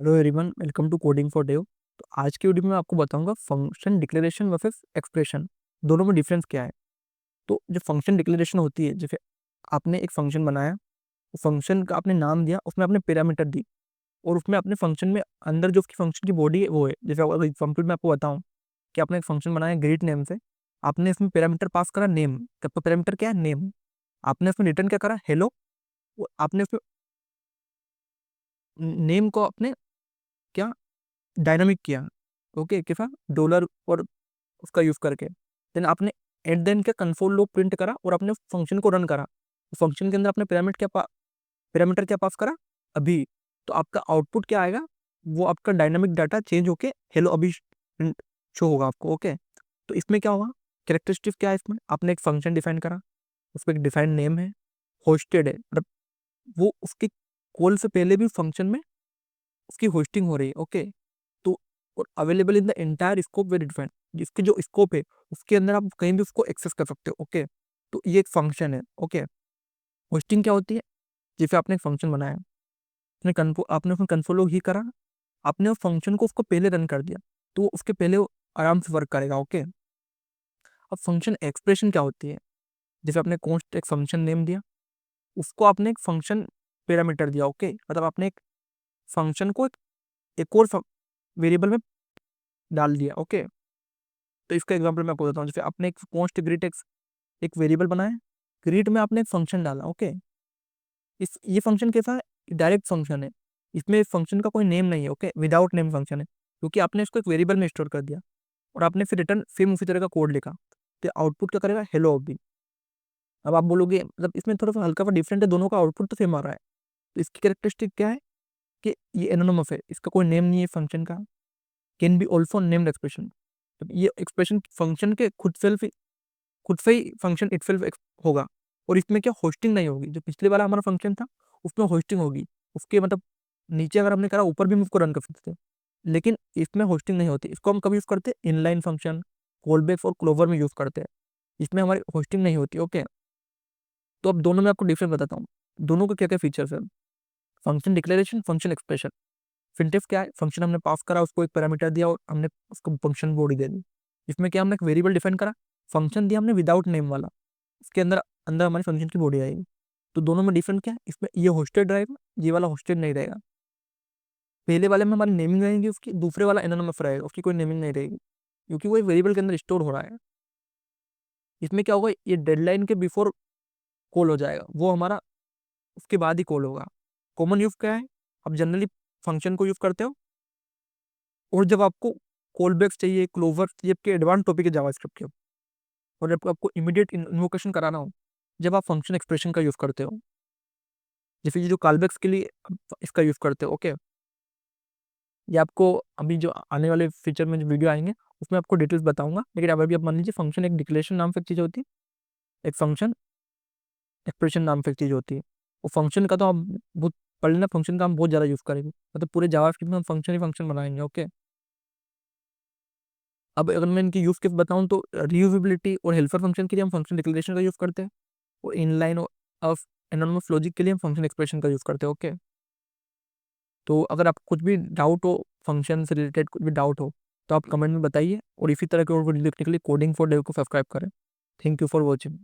Hello everyone, welcome to coding for Dev. तो आज की वीडियो में आपको बताऊंगा फंक्शन डिक्लेरेशन वर्सेस एक्सप्रेशन, दोनों में डिफरेंस क्या है। तो जो फंक्शन डिक्लेरेशन होती है, जैसे आपने एक फंक्शन बनाया, फंक्शन का आपने नाम दिया, उसमें आपने पैरामीटर दी और उसमें अपने फंक्शन में अंदर जो उसकी फंक्शन की बॉडी है वो है। जैसे अगर एग्जाम्पल में आपको बताऊं कि आपने एक फंक्शन बनाया ग्रीट नेम से, आपने इसमें पैरामीटर पास करा नेम। आपका पैरामीटर क्या है? नेम। आपने उसमें रिटर्न क्या करा? हेलो। आपने उसमें नेम को आपने क्या डायनामिक किया, ओके, कैसा? डॉलर और उसका यूज करके। देन आपने एट देन का कंसोल लॉग प्रिंट करा और अपने फंक्शन को रन करा। फंक्शन के अंदर आपने पैरामीटर क्या पास करा? अभी। तो आपका आउटपुट क्या आएगा? वो आपका डायनामिक डाटा चेंज होके हेलो अभी शो होगा आपको। ओके, तो इसमें क्या होगा? कैरेक्टरिस्टिक क्या है इसमें? आपने एक फंक्शन डिफाइन करा, उसमें एक डिफाइंड नेम है, होस्टेड है, मतलब वो उसके कॉल से पहले भी फंक्शन में उसकी होस्टिंग हो रही है। ओके, तो और available in the entire scope very defined, जिसके जो स्कोप है उसके अंदर आप कहीं भी उसको एक्सेस कर सकते हो। ओके, तो ये एक फंक्शन है। ओके, होस्टिंग क्या होती है? जैसे आपने एक फंक्शन बनाया, आपने उसमें कंसोल ही करा, आपने उस फंक्शन को उसको पहले रन कर दिया, तो वो उसके पहले वो आराम से वर्क करेगा। ओके, अब फंक्शन एक्सप्रेशन क्या होती है? जैसे आपने कॉन्स्ट एक फंक्शन नेम दिया, उसको आपने एक फंक्शन पैरामीटर दिया। ओके, मतलब आपने एक फंक्शन को एक और वेरिएबल में डाल दिया। ओके, तो इसका एग्जांपल मैं आपको देता हूँ। जैसे आपने एक कॉन्स्ट ग्रीट एक वेरिएबल बनाया, ग्रीट में आपने एक फंक्शन डाला। ओके, इस ये फंक्शन कैसा है? डायरेक्ट फंक्शन है, इसमें फंक्शन का कोई नेम नहीं है। ओके, विदाउट नेम फंक्शन है, क्योंकि आपने इसको एक वेरिएबल में स्टोर कर दिया और आपने फिर रिटर्न सेम उसी तरह का कोड लिखा, तो आउटपुट क्या करेगा? हेलो अभी। अब आप बोलोगे मतलब इसमें थोड़ा सा हल्का सा डिफरेंट है, दोनों का आउटपुट तो सेम आ रहा है। तो इसकी कैरेक्टरिस्टिक क्या है कि ये एनोनिमस है, इसका कोई नेम नहीं है फंक्शन का। Can be also named expression, तो ये एक्सप्रेशन फंक्शन के खुद से ही फंक्शन इटसेल्फ होगा। और इसमें क्या होस्टिंग नहीं होगी? जो पिछले वाला हमारा फंक्शन था उसमें होस्टिंग होगी, उसके मतलब नीचे अगर हमने करा ऊपर भी हम उसको रन कर सकते हैं, लेकिन इसमें होस्टिंग नहीं होती। इसको हम कभी यूज करते हैं इनलाइन फंक्शन, कॉलबैक्स और क्लोवर में यूज करते हैं, इसमें हमारी होस्टिंग नहीं होती। ओके, तो अब दोनों में आपको डिफरेंस बताता हूँ, दोनों के क्या क्या फीचर्स है। Function declaration, function expression. Syntax क्या है? फंक्शन हमने पास करा, उसको एक पैरामीटर दिया और हमने उसको फंक्शन बॉडी दे दी। इसमें क्या, हमने एक वेरिएबल डिफाइन करा, फंक्शन दिया हमने विदाउट नेम वाला, इसके अंदर अंदर हमारी फंक्शन की बॉडी आएगी। तो दोनों में डिफरेंट क्या है? इसमें ये होस्टेड रहेगा, ये वाला होस्टेड नहीं रहेगा। पहले वाले में हमारी नेमिंग रहेगी उसकी, दूसरे वाला एनोनिमस रहेगा, उसकी कोई नेमिंग नहीं रहेगी, क्योंकि वो एक वेरिएबल के अंदर स्टोर हो रहा है। इसमें क्या होगा? ये डेडलाइन के बिफोर कॉल हो जाएगा, वो हमारा उसके बाद ही कॉल होगा। कॉमन यूज क्या है? आप जनरली फंक्शन को यूज करते हो, और जब आपको कॉल बैक्स चाहिए, क्लोवर चाहिए, आपके एडवांस टॉपिक है जावास्क्रिप्ट के, और जब आपको इमीडिएट इन्वोकेशन कराना हो, जब आप फंक्शन एक्सप्रेशन का यूज करते हो। जैसे ये जो कॉलबैक्स के लिए आप इसका यूज करते हो। ओके, ये आपको अभी जो आने वाले फ्यूचर में जो वीडियो आएंगे उसमें आपको डिटेल्स बताऊंगा, लेकिन अभी आप मान लीजिए फंक्शन एक डिक्लेरेशन नाम से एक चीज होती है, एक फंक्शन एक्सप्रेशन नाम से एक चीज होती है। वो फंक्शन का तो हम बहुत पढ़ लेना, फंक्शन का हम बहुत ज़्यादा यूज करेंगे, मतलब पूरे जावास्क्रिप्ट में हम फंक्शन ही फंक्शन बनाएंगे। ओके, अब अगर मैं इनकी यूज केस बताऊं तो रीयूजेबिलिटी और हेल्पर फंक्शन के लिए हम फंक्शन डिक्लेरेशन का यूज करते हैं, और इनलाइन ऑफ एनोनिमस लॉजिक के लिए हम फंक्शन एक्सप्रेशन का यूज करते हैं। ओके, तो अगर आप कुछ भी डाउट हो, फंक्शन से रिलेटेड कुछ भी डाउट हो, तो आप कमेंट में बताइए, और इसी तरह के और वीडियो देखने के लिए कोडिंग फॉर डेव को सब्सक्राइब करें। Thank you for watching.